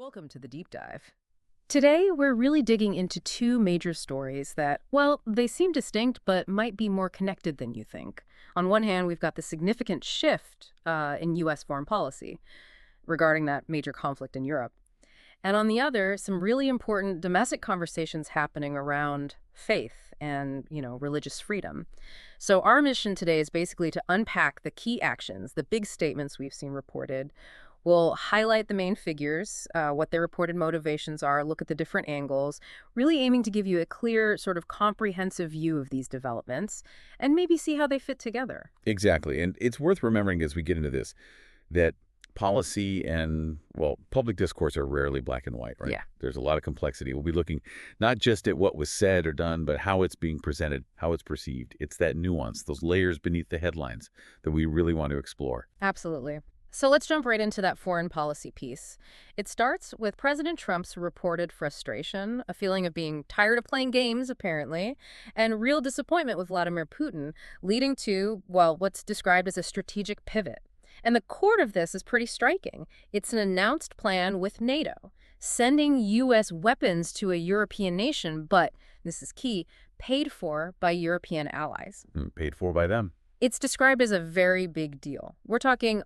Welcome to the deep dive. Today, we're really digging into two major stories that, well, they seem distinct but might be more connected than you think. On one hand, we've got the significant shift in U.S. foreign policy regarding that major conflict in Europe. And on the other, some really important domestic conversations happening around faith and, religious freedom. So our mission today is basically to unpack the key actions, the big statements we've seen reported. We'll highlight the main figures, what their reported motivations are, look at the different angles, really aiming to give you a clear, sort of comprehensive view of these developments, and maybe see how they fit together. Exactly. And it's worth remembering as we get into this that policy and, well, public discourse are rarely black and white, right? Yeah. There's a lot of complexity. We'll be looking not just at what was said or done, but how it's being presented, how it's perceived. It's that nuance, those layers beneath the headlines that we really want to explore. Absolutely. So let's jump right into that foreign policy piece. It starts with President Trump's reported frustration, a feeling of being tired of playing games, apparently, and real disappointment with Vladimir Putin, leading to, well, what's described as a strategic pivot. And the core of this is pretty striking. It's an announced plan with NATO, sending U.S. weapons to a European nation, but, this is key, paid for by European allies. Paid for by them. It's described as a very big deal. We're talking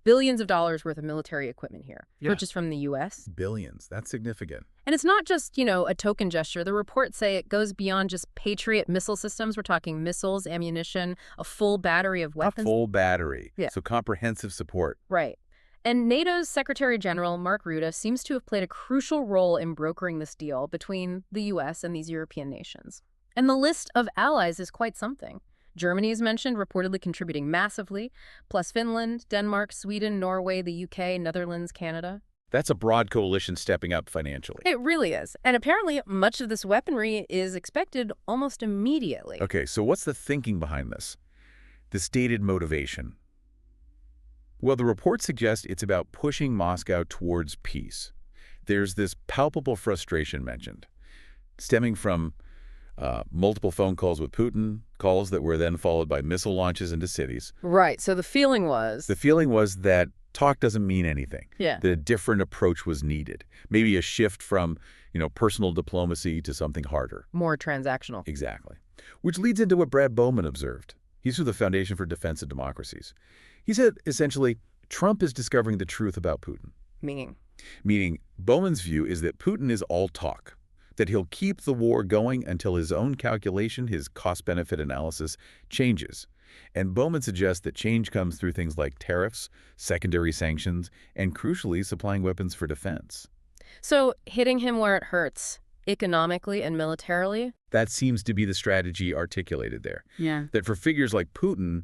billions of dollars worth of military equipment here, purchased from the U.S. Billions. That's significant. And it's not just, a token gesture. The reports say it goes beyond just Patriot missile systems. We're talking missiles, ammunition, a full battery of weapons. A full battery. Yeah. So comprehensive support. Right. And NATO's Secretary General, Mark Rutte, seems to have played a crucial role in brokering this deal between the U.S. and these European nations. And the list of allies is quite something. Germany is mentioned, reportedly contributing massively, plus Finland, Denmark, Sweden, Norway, the UK, Netherlands, Canada. That's a broad coalition stepping up financially. It really is. And apparently much of this weaponry is expected almost immediately. Okay, so what's the thinking behind this? The stated motivation. Well, the report suggests it's about pushing Moscow towards peace. There's this palpable frustration mentioned, stemming from multiple phone calls with Putin, calls that were then followed by missile launches into cities. Right, so the feeling was... The feeling was that talk doesn't mean anything. Yeah. That a different approach was needed. Maybe a shift from, personal diplomacy to something harder. More transactional. Exactly. Which leads into what Brad Bowman observed. He's with the Foundation for Defense of Democracies. He said, essentially, Trump is discovering the truth about Putin. Meaning, Bowman's view is that Putin is all talk, that he'll keep the war going until his own calculation, his cost-benefit analysis, changes. And Bowman suggests that change comes through things like tariffs, secondary sanctions, and crucially, supplying weapons for defense. So hitting him where it hurts, economically and militarily? That seems to be the strategy articulated there. Yeah. That for figures like Putin,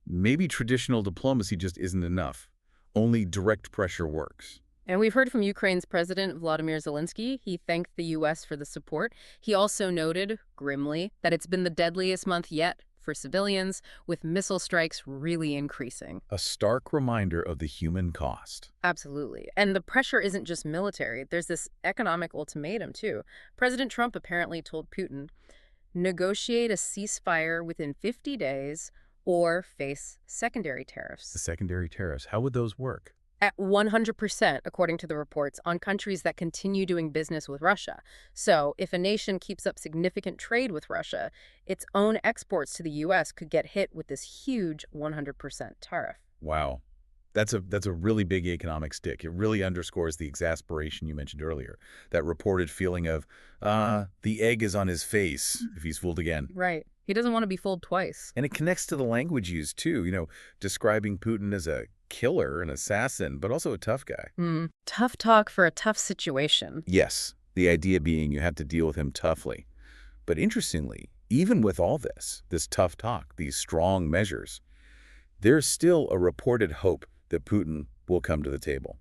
maybe traditional diplomacy just isn't enough. Only direct pressure works. And we've heard from Ukraine's President Vladimir Zelensky. He thanked the U.S. for the support. He also noted, grimly, that it's been the deadliest month yet for civilians, with missile strikes really increasing. A stark reminder of the human cost. Absolutely. And the pressure isn't just military. There's this economic ultimatum, too. President Trump apparently told Putin, negotiate a ceasefire within 50 days or face secondary tariffs. The secondary tariffs, how would those work? At 100%, according to the reports, on countries that continue doing business with Russia. So if a nation keeps up significant trade with Russia, its own exports to the U.S. could get hit with this huge 100% tariff. Wow. That's a really big economic stick. It really underscores the exasperation you mentioned earlier, that reported feeling of, the egg is on his face if he's fooled again. Right. He doesn't want to be fooled twice. And it connects to the language used, too, describing Putin as a killer, an assassin, but also a tough guy. Tough talk for a tough situation. Yes, the idea being you have to deal with him toughly. But interestingly, even with all this tough talk, these strong measures, there's still a reported hope that Putin will come to the table,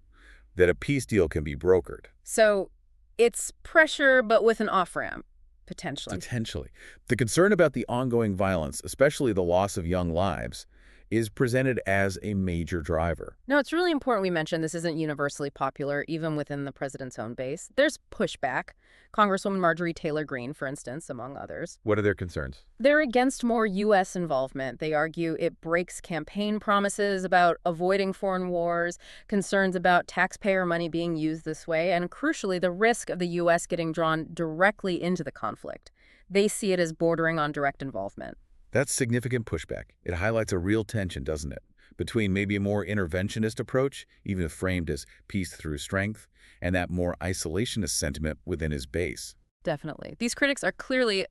that a peace deal can be brokered. So it's pressure, but with an off-ramp, potentially. Potentially. The concern about the ongoing violence, especially the loss of young lives, is presented as a major driver. No, it's really important we mention this isn't universally popular, even within the president's own base. There's pushback. Congresswoman Marjorie Taylor Greene, for instance, among others. What are their concerns? They're against more U.S. involvement. They argue it breaks campaign promises about avoiding foreign wars, concerns about taxpayer money being used this way, and crucially, the risk of the U.S. getting drawn directly into the conflict. They see it as bordering on direct involvement. That's significant pushback. It highlights a real tension, doesn't it, between maybe a more interventionist approach, even if framed as peace through strength, and that more isolationist sentiment within his base. Definitely. These critics are clearly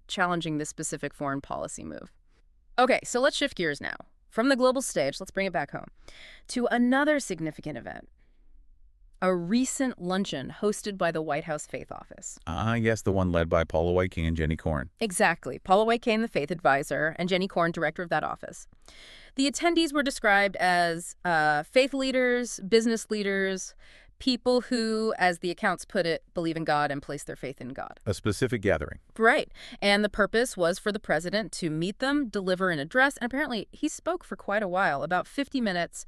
challenging this specific foreign policy move. Okay, so let's shift gears now. From the global stage, let's bring it back home, to another significant event. A recent luncheon hosted by the White House Faith Office. Yes, the one led by Paula White-King and Jenny Korn. Exactly. Paula White-King, the faith advisor, and Jenny Korn, director of that office. The attendees were described as faith leaders, business leaders, people who, as the accounts put it, believe in God and place their faith in God. A specific gathering. Right. And the purpose was for the president to meet them, deliver an address, and apparently he spoke for quite a while, about 50 minutes,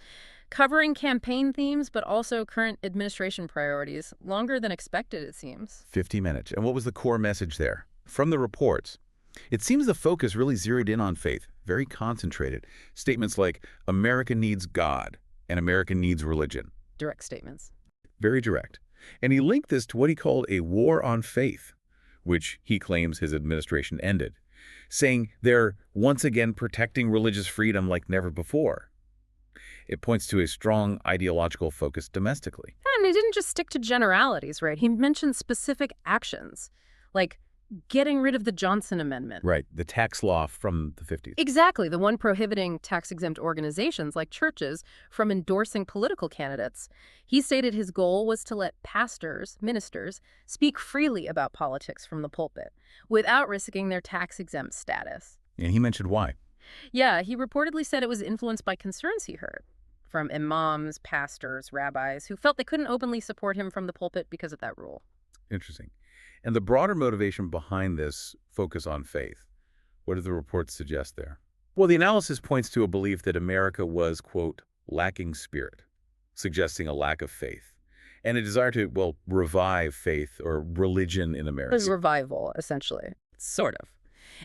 covering campaign themes, but also current administration priorities. Longer than expected, it seems. 50 minutes. And what was the core message there? From the reports, it seems the focus really zeroed in on faith, very concentrated. Statements like, America needs God and America needs religion. Direct statements. Very direct. And he linked this to what he called a war on faith, which he claims his administration ended, saying they're once again protecting religious freedom like never before. It points to a strong ideological focus domestically. And he didn't just stick to generalities, right? He mentioned specific actions, like getting rid of the Johnson Amendment. Right, the tax law from the 50s. Exactly, the one prohibiting tax-exempt organizations like churches from endorsing political candidates. He stated his goal was to let pastors, ministers, speak freely about politics from the pulpit without risking their tax-exempt status. And he mentioned why. Yeah, he reportedly said it was influenced by concerns he heard from imams, pastors, rabbis, who felt they couldn't openly support him from the pulpit because of that rule. Interesting. And the broader motivation behind this focus on faith, what do the reports suggest there? Well, the analysis points to a belief that America was, quote, lacking spirit, suggesting a lack of faith, and a desire to, well, revive faith or religion in America. A revival, essentially. Sort of.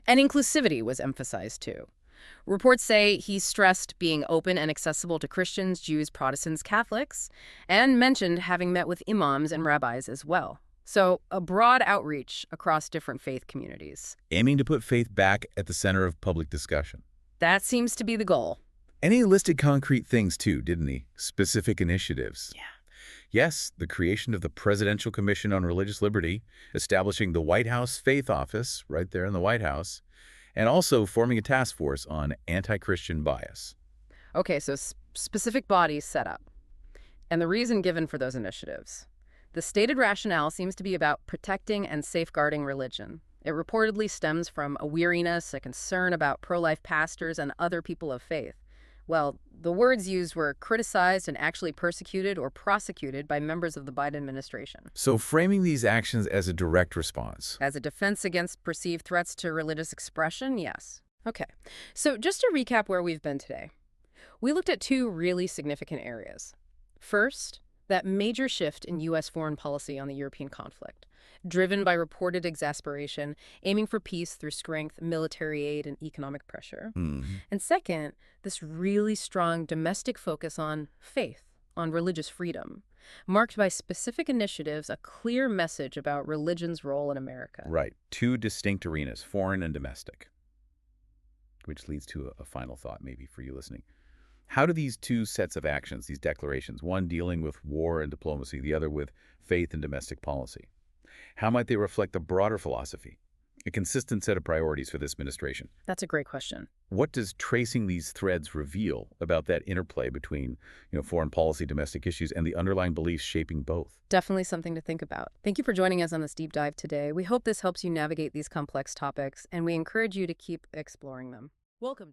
And inclusivity was emphasized, too. Reports say he stressed being open and accessible to Christians, Jews, Protestants, Catholics, and mentioned having met with imams and rabbis as well. So a broad outreach across different faith communities. Aiming to put faith back at the center of public discussion. That seems to be the goal. And he listed concrete things, too, didn't he? Specific initiatives. Yeah. Yes, the creation of the Presidential Commission on Religious Liberty, establishing the White House Faith Office right there in the White House, and also forming a task force on anti-Christian bias. Okay, so specific bodies set up. And the reason given for those initiatives. The stated rationale seems to be about protecting and safeguarding religion. It reportedly stems from a weariness, a concern about pro-life pastors and other people of faith. Well, the words used were criticized and actually persecuted or prosecuted by members of the Biden administration. So framing these actions as a direct response. As a defense against perceived threats to religious expression, yes. Okay, so just to recap where we've been today. We looked at two really significant areas. First, that major shift in U.S. foreign policy on the European conflict, driven by reported exasperation, aiming for peace through strength, military aid, and economic pressure. And second, this really strong domestic focus on faith, on religious freedom, marked by specific initiatives, a clear message about religion's role in America. Right. Two distinct arenas, foreign and domestic. Which leads to a final thought maybe for you listening. How do these two sets of actions, these declarations, one dealing with war and diplomacy, the other with faith and domestic policy, how might they reflect a broader philosophy, a consistent set of priorities for this administration? That's a great question. What does tracing these threads reveal about that interplay between, foreign policy, domestic issues, and the underlying beliefs shaping both? Definitely something to think about. Thank you for joining us on this deep dive today. We hope this helps you navigate these complex topics, and we encourage you to keep exploring them. Welcome.